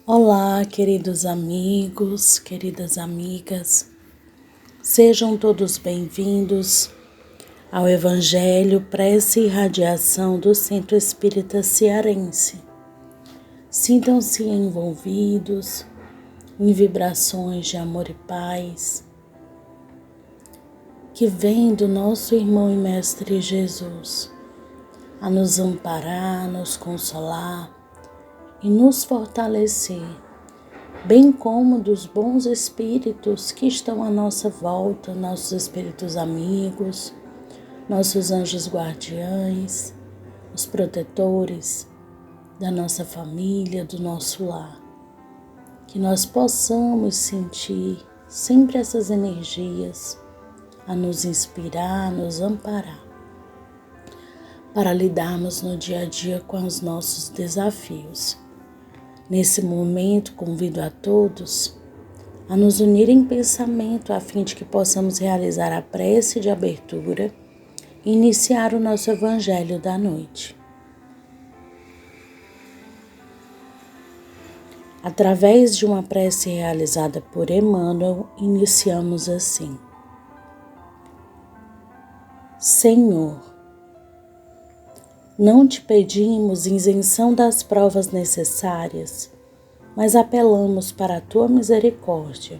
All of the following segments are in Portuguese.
Olá, queridos amigos, queridas amigas, sejam todos bem-vindos ao Evangelho, Prece e Radiação do Centro Espírita Cearense. Sintam-se envolvidos em vibrações de amor e paz que vêm do nosso irmão e Mestre Jesus a nos amparar, nos consolar e nos fortalecer, bem como dos bons espíritos que estão à nossa volta, nossos espíritos amigos, nossos anjos guardiães, os protetores da nossa família, do nosso lar. Que nós possamos sentir sempre essas energias a nos inspirar, a nos amparar, para lidarmos no dia a dia com os nossos desafios. Nesse momento, convido a todos a nos unir em pensamento a fim de que possamos realizar a prece de abertura e iniciar o nosso Evangelho da noite. Através de uma prece realizada por Emmanuel, iniciamos assim: Senhor, não te pedimos isenção das provas necessárias, mas apelamos para a tua misericórdia,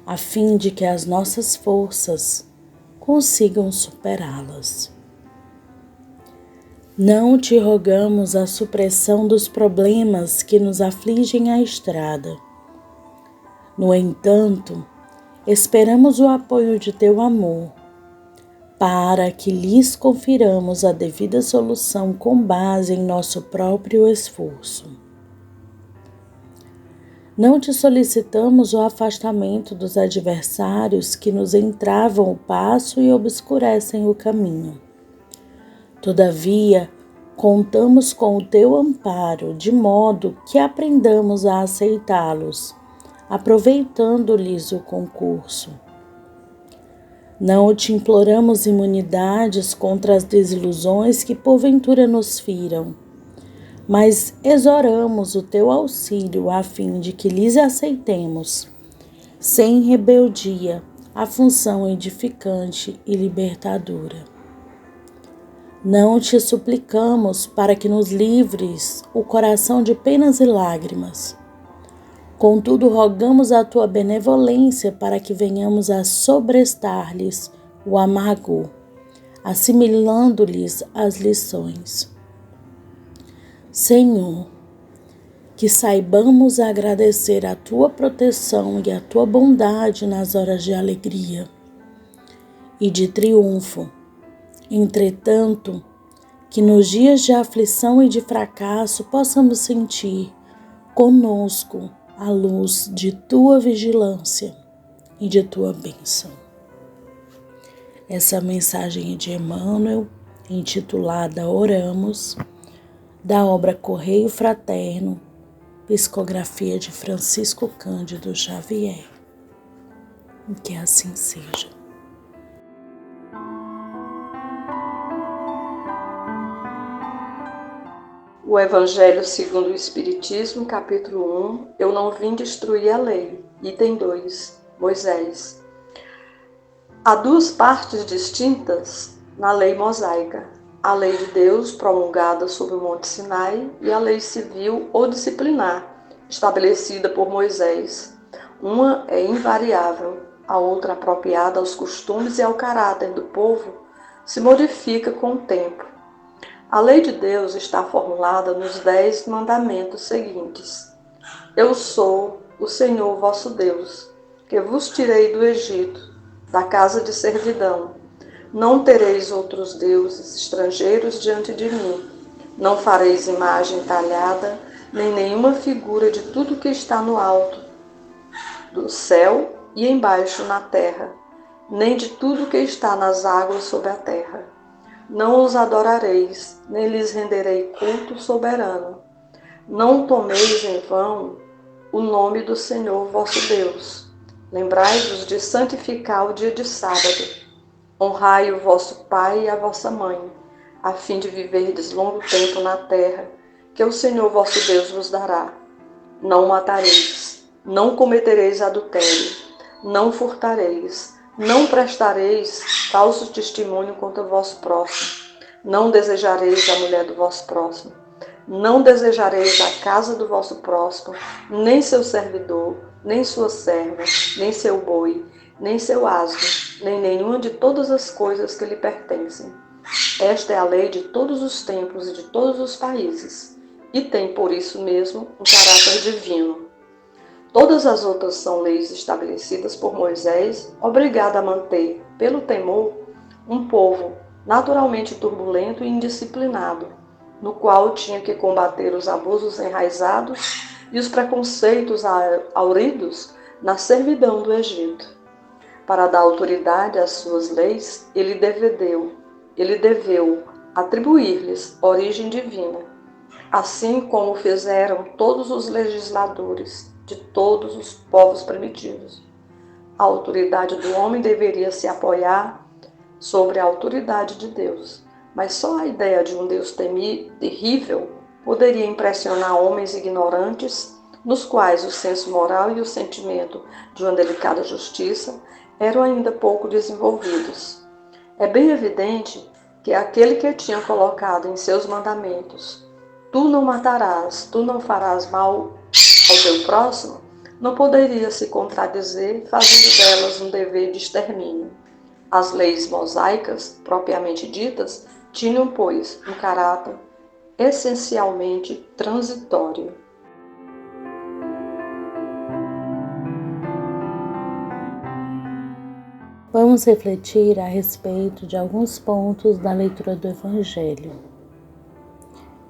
a fim de que as nossas forças consigam superá-las. Não te rogamos a supressão dos problemas que nos afligem a estrada. No entanto, esperamos o apoio de teu amor, para que lhes confiramos a devida solução com base em nosso próprio esforço. Não te solicitamos o afastamento dos adversários que nos entravam o passo e obscurecem o caminho. Todavia, contamos com o teu amparo, de modo que aprendamos a aceitá-los, aproveitando-lhes o concurso. Não te imploramos imunidades contra as desilusões que porventura nos firam, mas exoramos o teu auxílio a fim de que lhes aceitemos, sem rebeldia, a função edificante e libertadora. Não te suplicamos para que nos livres o coração de penas e lágrimas. Contudo, rogamos a tua benevolência para que venhamos a sobrestar-lhes o amargor, assimilando-lhes as lições. Senhor, que saibamos agradecer a tua proteção e a tua bondade nas horas de alegria e de triunfo. Entretanto, que nos dias de aflição e de fracasso possamos sentir conosco a luz de tua vigilância e de tua bênção. Essa mensagem é de Emmanuel, intitulada Oramos, da obra Correio Fraterno, psicografia de Francisco Cândido Xavier. Que assim seja. O Evangelho segundo o Espiritismo, capítulo 1, Eu não vim destruir a lei. Item 2, Moisés. Há duas partes distintas na lei mosaica: a lei de Deus promulgada sobre o Monte Sinai e a lei civil ou disciplinar, estabelecida por Moisés. Uma é invariável, a outra, apropriada aos costumes e ao caráter do povo, se modifica com o tempo. A lei de Deus está formulada nos 10 mandamentos seguintes. Eu sou o Senhor vosso Deus, que vos tirei do Egito, da casa de servidão. Não tereis outros deuses estrangeiros diante de mim. Não fareis imagem talhada, nem nenhuma figura de tudo que está no alto do céu e embaixo na terra, nem de tudo que está nas águas sobre a terra. Não os adorareis, nem lhes renderei culto soberano. Não tomeis em vão o nome do Senhor vosso Deus. Lembrai-vos de santificar o dia de sábado. Honrai o vosso pai e a vossa mãe. a fim de viverdes longo tempo na terra, que o Senhor vosso Deus vos dará. Não matareis, não cometereis adultério, não furtareis, não prestareis falso testemunho contra o vosso próximo, não desejareis a mulher do vosso próximo, não desejareis a casa do vosso próximo, nem seu servidor, nem sua serva, nem seu boi, nem seu asno, nem nenhuma de todas as coisas que lhe pertencem. Esta é a lei de todos os tempos e de todos os países, e tem por isso mesmo um caráter divino. Todas as outras são leis estabelecidas por Moisés, obrigado a manter, pelo temor, um povo naturalmente turbulento e indisciplinado, no qual tinha que combater os abusos enraizados e os preconceitos hauridos na servidão do Egito. Para dar autoridade às suas leis, ele deveu atribuir-lhes origem divina, assim como fizeram todos os legisladores de todos os povos primitivos. A autoridade do homem deveria se apoiar sobre a autoridade de Deus, mas só a ideia de um Deus terrível poderia impressionar homens ignorantes, nos quais o senso moral e o sentimento de uma delicada justiça eram ainda pouco desenvolvidos. É bem evidente que aquele que tinha colocado em seus mandamentos: tu não matarás, tu não farás mal ao teu próximo, não poderia se contradizer, fazendo delas um dever de extermínio. As leis mosaicas, propriamente ditas, tinham, pois, um caráter essencialmente transitório. Vamos refletir a respeito de alguns pontos da leitura do Evangelho.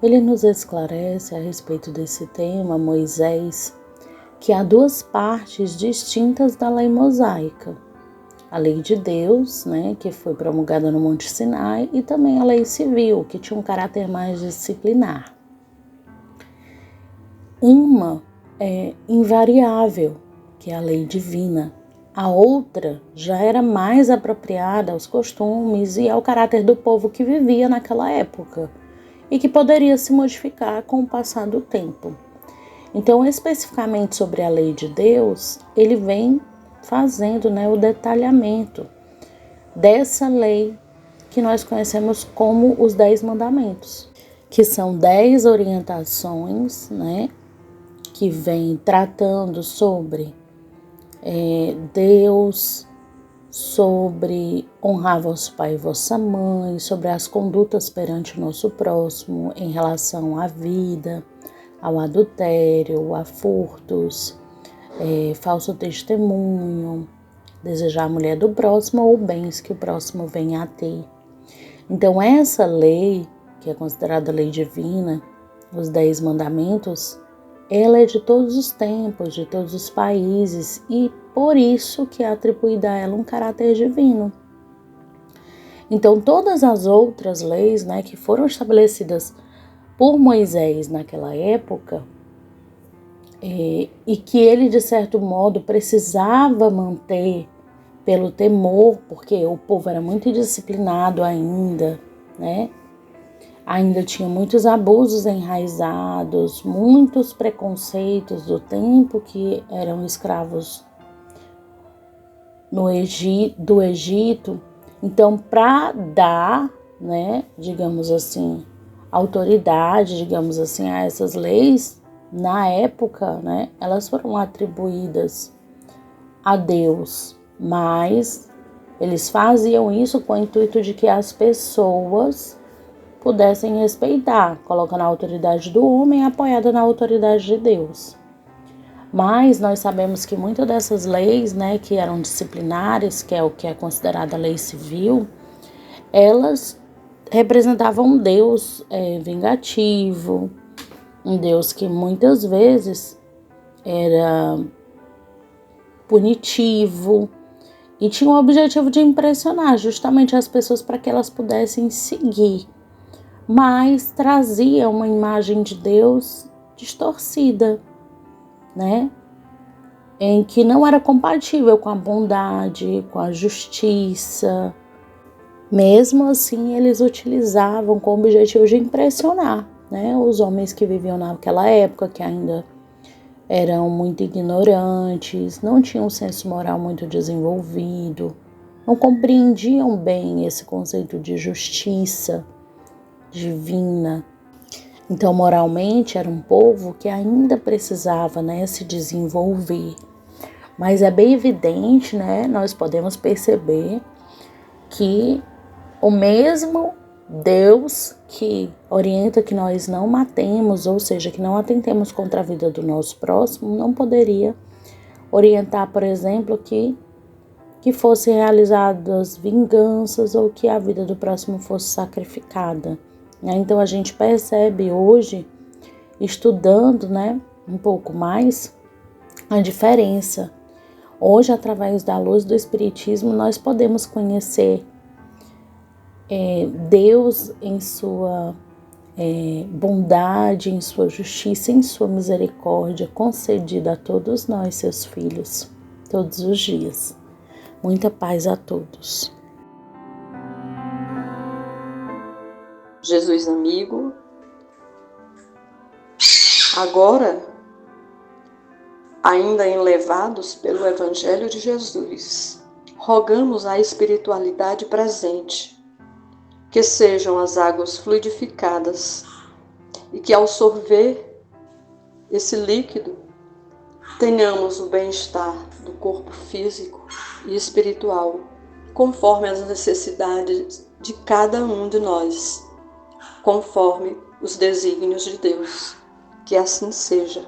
Ele nos esclarece a respeito desse tema, Moisés, que há duas partes distintas da lei mosaica. A lei de Deus, que foi promulgada no Monte Sinai, e também a lei civil, que tinha um caráter mais disciplinar. Uma é invariável, que é a lei divina. A outra já era mais apropriada aos costumes e ao caráter do povo que vivia naquela época e que poderia se modificar com o passar do tempo. Então, especificamente sobre a lei de Deus, ele vem fazendo o detalhamento dessa lei que nós conhecemos como os 10 mandamentos, que são 10 orientações, que vem tratando sobre Deus, sobre honrar vosso pai e vossa mãe, sobre as condutas perante o nosso próximo em relação à vida, ao adultério, a furtos, falso testemunho, desejar a mulher do próximo ou bens que o próximo venha a ter. Então essa lei, que é considerada lei divina, os 10 mandamentos, ela é de todos os tempos, de todos os países, e por isso que é atribuída a ela um caráter divino. Então todas as outras leis, que foram estabelecidas por Moisés naquela época, e que ele de certo modo precisava manter pelo temor, porque o povo era muito indisciplinado ainda, ainda tinha muitos abusos enraizados, muitos preconceitos do tempo que eram escravos do Egito. Então, para dar, digamos assim, autoridade, digamos assim, a essas leis, na época, elas foram atribuídas a Deus, mas eles faziam isso com o intuito de que as pessoas pudessem respeitar, colocando a autoridade do homem apoiada na autoridade de Deus. Mas nós sabemos que muitas dessas leis, que eram disciplinares, que é o que é considerada lei civil, elas representavam um Deus vingativo, um Deus que muitas vezes era punitivo e tinha o objetivo de impressionar justamente as pessoas para que elas pudessem seguir, mas trazia uma imagem de Deus distorcida, em que não era compatível com a bondade, com a justiça, Mesmo assim, eles utilizavam com o objetivo de impressionar, né, os homens que viviam naquela época, que ainda eram muito ignorantes, não tinham um senso moral muito desenvolvido, não compreendiam bem esse conceito de justiça divina. Então, moralmente, era um povo que ainda precisava, né, se desenvolver. Mas é bem evidente, né, nós podemos perceber que o mesmo Deus que orienta que nós não matemos, ou seja, que não atentemos contra a vida do nosso próximo, não poderia orientar, por exemplo, que fossem realizadas vinganças ou que a vida do próximo fosse sacrificada. Então a gente percebe hoje, estudando, né, um pouco mais, a diferença. Hoje, através da luz do Espiritismo, nós podemos conhecer Deus em sua bondade, em sua justiça, em sua misericórdia, concedida a todos nós, seus filhos, todos os dias. Muita paz a todos. Jesus amigo, agora, ainda enlevados pelo Evangelho de Jesus, rogamos à espiritualidade presente que sejam as águas fluidificadas e que, ao sorver esse líquido, tenhamos o bem-estar do corpo físico e espiritual, conforme as necessidades de cada um de nós, conforme os desígnios de Deus. Que assim seja.